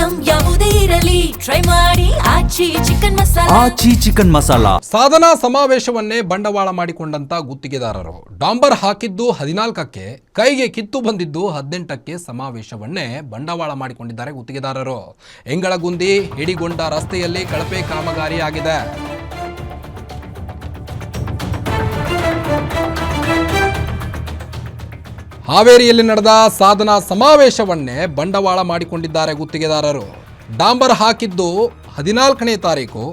Item ಯಾವುದೇ ಇರಲಿ try ಮಾಡಿ ಆಚಿ ಚಿಕನ್ ಮಸಾಲಾ. ಸಾಧನಾ ಸಮಾವೇಶವನ್ನೇ ಬಂಡವಾಳ ಮಾಡಿಕೊಂಡಂತ ಗುತ್ತಿಗೆದಾರರು ಡಾಂಬರ್ ಹಾಕಿದ್ದು 14ಕ್ಕೆ, ಕೈಗೆ ಕಿತ್ತು ಬಂದಿದ್ದು 18ಕ್ಕೆ ಸಮಾವೇಶವನ್ನೇ ಬಂಡವಾಳ ಮಾಡಿಕೊಂಡಿದ್ದಾರೆ ಗುತ್ತಿಗೆದಾರರು. ಎಂಗಳಗುಂದಿ ಹಿಡಿಗೊಂಡ ರಸ್ತೆಯಲ್ಲಿ ಕಳಪೆ ಕಾಮಗಾರಿ ಆಗಿದೆ. ಹಾವೇರಿಯಲ್ಲಿ ನಡೆದ ಸಾಧನಾ ಸಮಾವೇಶವನ್ನೇ ಬಂಡವಾಳ ಮಾಡಿಕೊಂಡಿದ್ದಾರೆ ಗುತ್ತಿಗೆದಾರರು. ಡಾಂಬರ್ ಹಾಕಿದ್ದು 14ನೇ ತಾರೀಕು,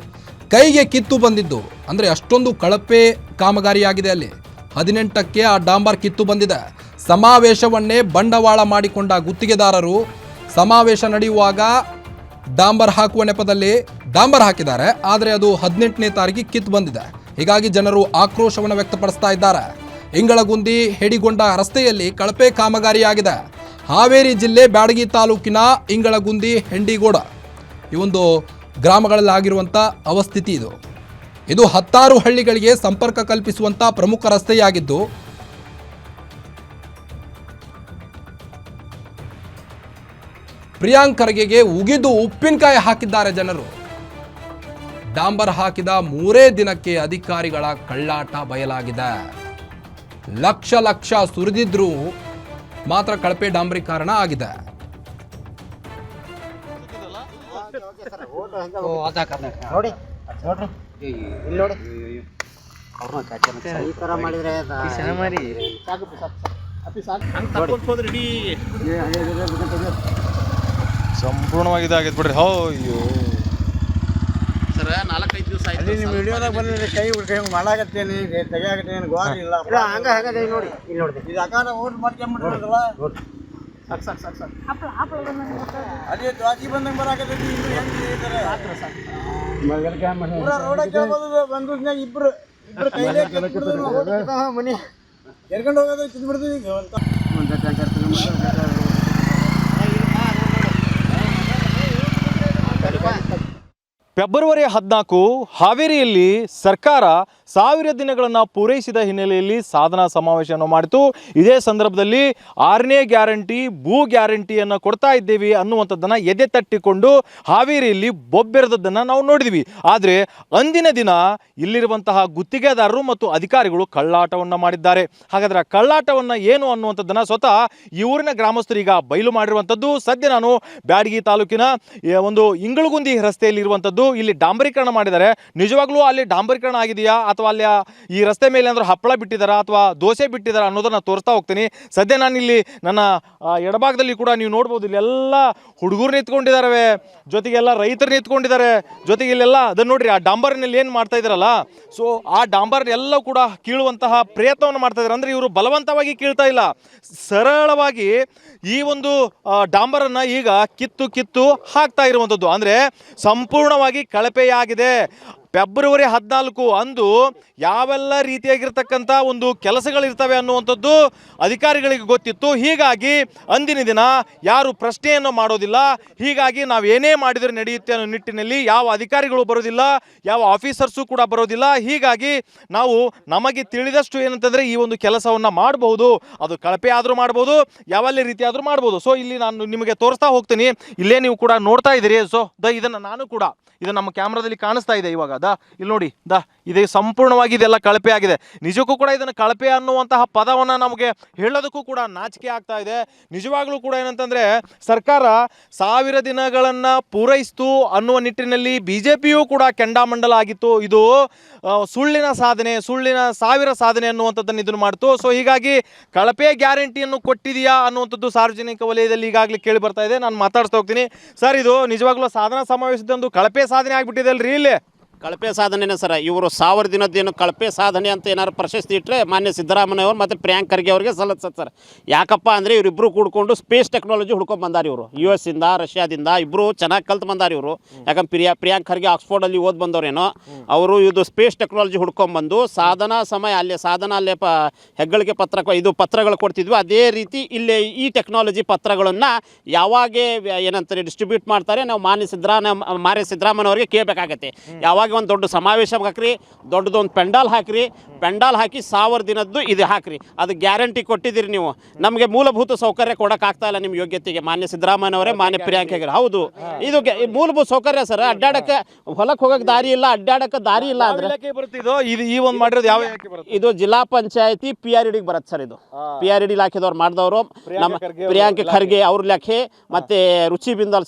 ಕೈಗೆ ಕಿತ್ತು ಬಂದಿದ್ದು ಅಂದರೆ ಅಷ್ಟೊಂದು ಕಳಪೆ ಕಾಮಗಾರಿಯಾಗಿದೆ. ಅಲ್ಲಿ 18ಕ್ಕೆ ಆ ಡಾಂಬರ್ ಕಿತ್ತು ಬಂದಿದೆ. ಸಮಾವೇಶವನ್ನೇ ಬಂಡವಾಳ ಮಾಡಿಕೊಂಡ ಗುತ್ತಿಗೆದಾರರು ಸಮಾವೇಶ ನಡೆಯುವಾಗ ಡಾಂಬರ್ ಹಾಕುವ ನೆಪದಲ್ಲಿ ಡಾಂಬರ್ ಹಾಕಿದ್ದಾರೆ, ಆದರೆ ಅದು 18ನೇ ತಾರೀಕಿಗೆ ಕಿತ್ತು ಬಂದಿದೆ. ಹೀಗಾಗಿ ಜನರು ಆಕ್ರೋಶವನ್ನು ವ್ಯಕ್ತಪಡಿಸ್ತಾ ಇದ್ದಾರೆ. ಇಂಗಳಗುಂದಿ ಹೆಡಿಗೊಂಡ ರಸ್ತೆಯಲ್ಲಿ ಕಳಪೆ ಕಾಮಗಾರಿಯಾಗಿದೆ. ಹಾವೇರಿ ಜಿಲ್ಲೆ ಬ್ಯಾಡಗಿ ತಾಲೂಕಿನ ಇಂಗಳಗುಂದಿ ಹೆಂಡಿಗೋಡ ಈ ಒಂದು ಗ್ರಾಮಗಳಲ್ಲಿ ಆಗಿರುವಂಥ ಅವಸ್ಥಿತಿ ಇದು. ಇದು 10 ಹಳ್ಳಿಗಳಿಗೆ ಸಂಪರ್ಕ ಕಲ್ಪಿಸುವಂಥ ಪ್ರಮುಖ ರಸ್ತೆಯಾಗಿದ್ದು ಪ್ರಿಯಾಂಕ್ ಖರ್ಗೆಗೆ ಉಗಿದು ಉಪ್ಪಿನಕಾಯಿ ಹಾಕಿದ್ದಾರೆ ಜನರು. ಡಾಂಬರ್ ಹಾಕಿದ 3 ದಿನಕ್ಕೆ ಅಧಿಕಾರಿಗಳ ಕಳ್ಳಾಟ ಬಯಲಾಗಿದೆ. ಲಕ್ಷ ಸುರಿದಿದ್ರೂ ಮಾತ್ರ ಕಳಪೆ ಡಾಂಬರೀಕರಣ ಆಗಿದೆ. ಸಂಪೂರ್ಣವಾಗಿ ಇದಾಗೈತೆ ಬಿಡ್ರಿ. ಅಯ್ಯೋ ಸರ್ 4-5 ದಿವಸ ಆಯ್ತು. ನಿಮ್ಮ ವಿಡಿಯೋದಾಗ ಬಂದ್ರೆ ಕೈ ಮಾಡಾಕತ್ತೇನೆ, ತೆಗಿಯಾಕತ್ತೇನೆ, ಗೋರಿ ಇಲ್ಲ. ಹಂಗ ನೋಡಿ, ಇಲ್ಲಿ ನೋಡಿ ಇದು ಅಕಾನ ಓಟ್ ಮಾಡ್ಕೊಂಡ್ಬಿಟ್ರಲ್ಲ. ಸಾಕು ಅದೇ ದ್ವಾಸಿ ಬಂದಂಗೆ ಬರಾಕತ್ತೈತಿ. ಇನ್ನು ಹೆಂಗೆ ಇದ್ದಾರೆ ರೋಡಕ್ಕೆ ಬಂದೂಸ್ನಾಗ ಇಬ್ರು ಕೈಲೇ ಮನೆ ಎರ್ಕೊಂಡು ಹೋಗೋದು ತಿಂದ್ಬಿಡ್ತೀವಿ. ಫೆಬ್ರವರಿ 14 ಹಾವೇರಿಯಲ್ಲಿ ಸರ್ಕಾರ 1000 ದಿನಗಳನ್ನು ಪೂರೈಸಿದ ಹಿನ್ನೆಲೆಯಲ್ಲಿ ಸಾಧನಾ ಸಮಾವೇಶವನ್ನು ಮಾಡಿತು. ಇದೇ ಸಂದರ್ಭದಲ್ಲಿ 6ನೇ ಗ್ಯಾರಂಟಿ ಭೂ ಗ್ಯಾರಂಟಿಯನ್ನು ಕೊಡ್ತಾ ಇದ್ದೇವೆ ಅನ್ನುವಂಥದ್ದನ್ನು ಎದೆ ತಟ್ಟಿಕೊಂಡು ಹಾವೇರಿಯಲ್ಲಿ ಬೊಬ್ಬೆರೆದದ್ದನ್ನು ನಾವು ನೋಡಿದ್ವಿ. ಆದರೆ ಅಂದಿನ ದಿನ ಇಲ್ಲಿರುವಂತಹ ಗುತ್ತಿಗೆದಾರರು ಮತ್ತು ಅಧಿಕಾರಿಗಳು ಕಳ್ಳಾಟವನ್ನು ಮಾಡಿದ್ದಾರೆ. ಹಾಗಾದರೆ ಆ ಕಳ್ಳಾಟವನ್ನು ಏನು ಅನ್ನುವಂಥದ್ದನ್ನು ಸ್ವತಃ ಈ ಊರಿನ ಗ್ರಾಮಸ್ಥರು ಈಗ ಬಯಲು ಮಾಡಿರುವಂಥದ್ದು. ಸದ್ಯ ನಾನು ಬ್ಯಾಡಗಿ ತಾಲೂಕಿನ ಒಂದು ಇಂಗಳಗುಂದಿ ರಸ್ತೆಯಲ್ಲಿರುವಂಥದ್ದು. ಇಲ್ಲಿ ಡಾಂಬರೀಕರಣ ಮಾಡಿದ್ದಾರೆ. ನಿಜವಾಗ್ಲೂ ಅಲ್ಲಿ ಡಾಂಬರೀಕರಣ ಆಗಿದೆಯಾ ಅಥವಾ ಅಲ್ಲಿ ಈ ರಸ್ತೆ ಮೇಲೆ ಅಂದ್ರೆ ಹಪ್ಪಳ ಬಿಟ್ಟಿದ್ದಾರಾ ಅಥವಾ ದೋಸೆ ಬಿಟ್ಟಿದ್ದಾರಾ ಅನ್ನೋದನ್ನ ತೋರಿಸ್ತಾ ಹೋಗ್ತೀನಿ. ಸದ್ಯ ನಾನು ಇಲ್ಲಿ ನನ್ನ ಎಡಭಾಗದಲ್ಲಿ ಕೂಡ ನೀವು ನೋಡ್ಬೋದು, ಇಲ್ಲೆಲ್ಲ ಹುಡುಗರು ನಿಂತ್ಕೊಂಡಿದ್ದಾರೆ, ಜೊತೆಗೆಲ್ಲ ರೈತರು ನಿಂತ್ಕೊಂಡಿದ್ದಾರೆ, ಜೊತೆಗೆ ಇಲ್ಲೆಲ್ಲ ಅದನ್ನ ನೋಡ್ರಿ, ಆ ಡಾಂಬರ್ನಲ್ಲಿ ಏನು ಮಾಡ್ತಾ ಇದ್ದಾರಲ್ಲ, ಸೊ ಆ ಡಾಂಬರ್ ಎಲ್ಲ ಕೂಡ ಕೀಳುವಂತಹ ಪ್ರಯತ್ನವನ್ನು ಮಾಡ್ತಾ ಇದ್ದಾರೆ. ಅಂದರೆ ಇವರು ಬಲವಂತವಾಗಿ ಕೀಳ್ತಾ ಇಲ್ಲ, ಸರಳವಾಗಿ ಈ ಒಂದು ಡಾಂಬರನ್ನು ಈಗ ಕಿತ್ತು ಹಾಕ್ತಾ ಇರುವಂಥದ್ದು. ಅಂದರೆ ಸಂಪೂರ್ಣವಾಗಿ ಕಳಪೆಯಾಗಿದೆ. ಫೆಬ್ರವರಿ 14 ಅಂದು ಯಾವೆಲ್ಲ ರೀತಿಯಾಗಿರ್ತಕ್ಕಂಥ ಒಂದು ಕೆಲಸಗಳಿರ್ತವೆ ಅನ್ನುವಂಥದ್ದು ಅಧಿಕಾರಿಗಳಿಗೆ ಗೊತ್ತಿತ್ತು. ಹೀಗಾಗಿ ಅಂದಿನ ದಿನ ಯಾರು ಪ್ರಶ್ನೆಯನ್ನು ಮಾಡೋದಿಲ್ಲ. ಹೀಗಾಗಿ ನಾವೇನೇ ಮಾಡಿದರೆ ನಡೆಯುತ್ತೆ ಅನ್ನೋ ನಿಟ್ಟಿನಲ್ಲಿ ಯಾವ ಅಧಿಕಾರಿಗಳು ಬರೋದಿಲ್ಲ, ಯಾವ ಆಫೀಸರ್ಸು ಕೂಡ ಬರೋದಿಲ್ಲ. ಹೀಗಾಗಿ ನಾವು ನಮಗೆ ತಿಳಿದಷ್ಟು ಏನಂತಂದರೆ ಈ ಒಂದು ಕೆಲಸವನ್ನು ಮಾಡಬಹುದು, ಅದು ಕಳಪೆ ಆದರೂ ಮಾಡ್ಬೋದು, ಯಾವೆಲ್ಲ ರೀತಿ ಆದರೂ ಮಾಡ್ಬೋದು. ಸೊ ಇಲ್ಲಿ ನಾನು ನಿಮಗೆ ತೋರಿಸ್ತಾ ಹೋಗ್ತೀನಿ. ಇಲ್ಲೇ ನೀವು ಕೂಡ ನೋಡ್ತಾ ಇದ್ದೀರಿ. ಸೊ ಇದನ್ನು ನಾನು ಕೂಡ ಇದು ನಮ್ಮ ಕ್ಯಾಮ್ರಾದಲ್ಲಿ ಕಾಣಿಸ್ತಾ ಇದೆ ಇವಾಗ. ಇಲ್ಲಿ ನೋಡಿ, ಇದು ಸಂಪೂರ್ಣವಾಗಿ ಇದೆಲ್ಲ ಕಳಪೆ ಆಗಿದೆ. ನಿಜಕ್ಕೂ ಕೂಡ ಇದನ್ನು ಕಳಪೆ ಅನ್ನುವಂತಹ ಪದವನ್ನು ನಮಗೆ ಹೇಳೋದಕ್ಕೂ ಕೂಡ ನಾಚಿಕೆ ಆಗ್ತಾ ಇದೆ. ನಿಜವಾಗ್ಲೂ ಕೂಡ ಏನಂತಂದರೆ ಸರ್ಕಾರ 1000 ದಿನಗಳನ್ನು ಪೂರೈಸಿತು ಅನ್ನುವ ನಿಟ್ಟಿನಲ್ಲಿ BJPಯೂ ಕೂಡ ಕೆಂಡಾಮಂಡಲ ಆಗಿತ್ತು. ಇದು ಸುಳ್ಳಿನ ಸಾಧನೆ, ಸುಳ್ಳಿನ 1000 ಸಾಧನೆ ಅನ್ನುವಂಥದ್ದನ್ನು ಇದನ್ನು ಮಾಡ್ತು. ಸೊ ಹೀಗಾಗಿ ಕಳಪೆ ಗ್ಯಾರಂಟಿಯನ್ನು ಕೊಟ್ಟಿದೆಯಾ ಅನ್ನುವಂಥದ್ದು ಸಾರ್ವಜನಿಕ ವಲಯದಲ್ಲಿ ಈಗಾಗಲೇ ಕೇಳಿ ಬರ್ತಾ ಇದೆ. ನಾನು ಮಾತಾಡ್ತಾ ಹೋಗ್ತೀನಿ. ಸರ್, ಇದು ನಿಜವಾಗ್ಲೂ ಸಾಧನಾ ಸಮಾವೇಶದಂದು ಕಳಪೆ ಸಾಧನೆ ಆಗಿಬಿಟ್ಟಿದೆ ಅಲ್ರಿ ಇಲ್ಲಿ? ಕಳಪೆ ಸಾಧನೆನೇ ಸರ್. ಇವರು 1000 ದಿನದ್ದೇನು ಕಳಪೆ ಸಾಧನೆ ಅಂತ ಏನಾದ್ರು ಪ್ರಶಸ್ತಿ ಇಟ್ಟರೆ ಮಾನ್ಯ ಸಿದ್ದರಾಮಯ್ಯವ್ರು ಮತ್ತು ಪ್ರಿಯಾಂಕ್ ಖರ್ಗೆ ಅವ್ರಿಗೆ ಸಲ್ಲುತ್ತೆ ಸರ್. ಯಾಕಪ್ಪ ಅಂದರೆ ಇವರಿಬ್ಬರು ಕೂಡ್ಕೊಂಡು ಸ್ಪೇಸ್ ಟೆಕ್ನಾಲಜಿ ಹುಡ್ಕೊಂಡು ಬಂದಾರ. ಇವರು US ಇಂದ ರಷ್ಯಾದಿಂದ ಇಬ್ಬರು ಚೆನ್ನಾಗಿ ಕಲ್ತು ಬಂದಾರ ಇವರು. ಯಾಕಂದ್ರೆ ಪ್ರಿಯಾಂಕ್ ಖರ್ಗೆ ಆಕ್ಸ್ಫೋರ್ಡಲ್ಲಿ ಓದಿ ಬಂದವ್ರೇನೋ, ಅವರು ಇದು ಸ್ಪೇಸ್ ಟೆಕ್ನಾಲಜಿ ಹುಡ್ಕೊಂಡ್ಬಂದು ಸಾಧನಾ ಸಮಯ ಅಲ್ಲೇ ಹೆಗ್ಗಳಿಕೆ ಪತ್ರಗಳು ಕೊಡ್ತಿದ್ವಿ. ಅದೇ ರೀತಿ ಇಲ್ಲೇ ಈ ಟೆಕ್ನಾಲಜಿ ಪತ್ರಗಳನ್ನು ಯಾವಾಗ ಏನಂತಾರೆ ಡಿಸ್ಟ್ರಿಬ್ಯೂಟ್ ಮಾಡ್ತಾರೆ, ನಾವು ಮಾನ್ಯ ಸಿದ್ದರಾಮಯ್ಯವ್ರಿಗೆ ಕೇಳಬೇಕಾಗತ್ತೆ. ಯಾವಾಗ ಒಂದು ದೊಡ್ಡ ಸಮಾವೇಶ ಹಾಕ್ರಿ, ದೊಡ್ಡದೊಂದು ಪೆಂಡಾಲ್ ಹಾಕಿರಿ, ಪೆಂಡಾಲ್ ಹಾಕಿ 1000 ದಿನದ್ದು ಇದು ಹಾಕಿರಿ. ಅದು ಗ್ಯಾರಂಟಿ ಕೊಟ್ಟಿದ್ದೀರಿ ನೀವು. ನಮಗೆ ಮೂಲಭೂತ ಸೌಕರ್ಯ ಕೊಡೋಕ್ಕಾಗ್ತಾ ಇಲ್ಲ ನಿಮ್ಮ ಯೋಗ್ಯತೆಗೆ. ಮಾನ್ಯ ಸಿದ್ದರಾಮಯ್ಯನವರೇ, ಮಾನ್ಯ ಪ್ರಿಯಾಂಕ ಹೌದು, ಇದು ಮೂಲಭೂತ ಸೌಕರ್ಯ ಸರ್. ಅಡ್ಡಾಡಕ್ಕೆ ಹೊಲಕ್ಕೆ ಹೋಗಕ್ಕೆ ದಾರಿ ಇಲ್ಲ, ಅಡ್ಡಾಡಕ್ಕೆ ದಾರಿ ಇಲ್ಲ ಅಂದ್ರೆ ಈ ಒಂದು ಮಾಡಿರೋದು ಯಾವ ಇಲಾಖೆ ಬರುತ್ತೆ? ಇದು ಜಿಲ್ಲಾ ಪಂಚಾಯತಿ PRD ಬರುತ್ತೆ ಸರ್. ಇದು PRD ಇಲಾಖೆದವ್ರು ಮಾಡಿದವರು ನಮ್ಮ ಪ್ರಿಯಾಂಕ ಖರ್ಗೆ ಅವ್ರ ಲೆಖೆ, ಮತ್ತೆ ರುಚಿ ಬಿಂದಾಲ್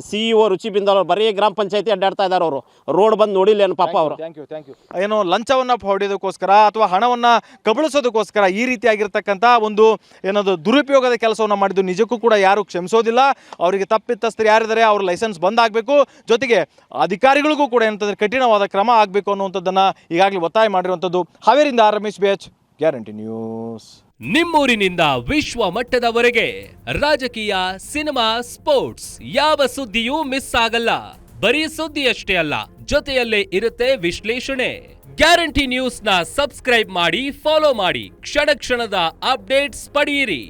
CEO ರುಚಿ ಬಿಂದಾಲ್ ಅವ್ರು ಬರೀ ಗ್ರಾಮ ಪಂಚಾಯತಿ ಅಡ್ಡಾಡ್ತಾ ಇದ್ದಾರೆ. ಅವರು ರೋಡ್ ಬಂದು ನೋಡಿಲ್ಲ ಏನು ಪಾಪ ಅವರು. Thank you. ಏನು ಲಂಚವನ್ನ ಹೊಡೆಯೋದಕ್ಕೋಸ್ಕರ ಅಥವಾ ಹಣವನ್ನ ಕಬಳಿಸೋದಕ್ಕೋಸ್ಕರ ಈ ರೀತಿಯಾಗಿರ್ತಕ್ಕಂಥ ಒಂದು ಏನದು ದುರುಪಯೋಗದ ಕೆಲಸವನ್ನು ಮಾಡಿದ್ದು ನಿಜಕ್ಕೂ ಕೂಡ ಯಾರು ಕ್ಷಮಿಸೋದಿಲ್ಲ. ಅವರಿಗೆ ತಪ್ಪಿತಸ್ಥರು ಯಾರಿದ್ದಾರೆ ಅವ್ರ ಲೈಸೆನ್ಸ್ ಬಂದ್ ಆಗಬೇಕು, ಜೊತೆಗೆ ಅಧಿಕಾರಿಗಳಿಗೂ ಕೂಡ ಏನಂತಂದ್ರೆ ಕಠಿಣವಾದ ಕ್ರಮ ಆಗಬೇಕು ಅನ್ನುವಂಥದ್ದನ್ನ ಈಗಾಗಲೇ ಒತ್ತಾಯ ಮಾಡಿರುವಂಥದ್ದು. ಹಾವೇರಿಯಿಂದ ರಮೇಶ್ BH, ಗ್ಯಾರಂಟಿ ನ್ಯೂಸ್. ನಿಮ್ಮೂರಿನಿಂದ ವಿಶ್ವ ಮಟ್ಟದವರೆಗೆ ರಾಜಕೀಯ, ಸಿನಿಮಾ, ಸ್ಪೋರ್ಟ್ಸ್ ಯಾವ ಸುದ್ದಿಯೂ ಮಿಸ್ ಆಗಲ್ಲ. ಬರೀ ಸುದ್ದಿಯಷ್ಟೇ ಅಲ್ಲ, ಜೊತೆಯಲ್ಲೇ ಇರುತ್ತೆ ವಿಶ್ಲೇಷಣೆ. ಗ್ಯಾರಂಟಿ ನ್ಯೂಸ್ನ ಸಬ್ಸ್ಕ್ರೈಬ್ ಮಾಡಿ, ಫಾಲೋ ಮಾಡಿ, ಕ್ಷಣ ಕ್ಷಣದ ಅಪ್ಡೇಟ್ಸ್ ಪಡೆಯಿರಿ.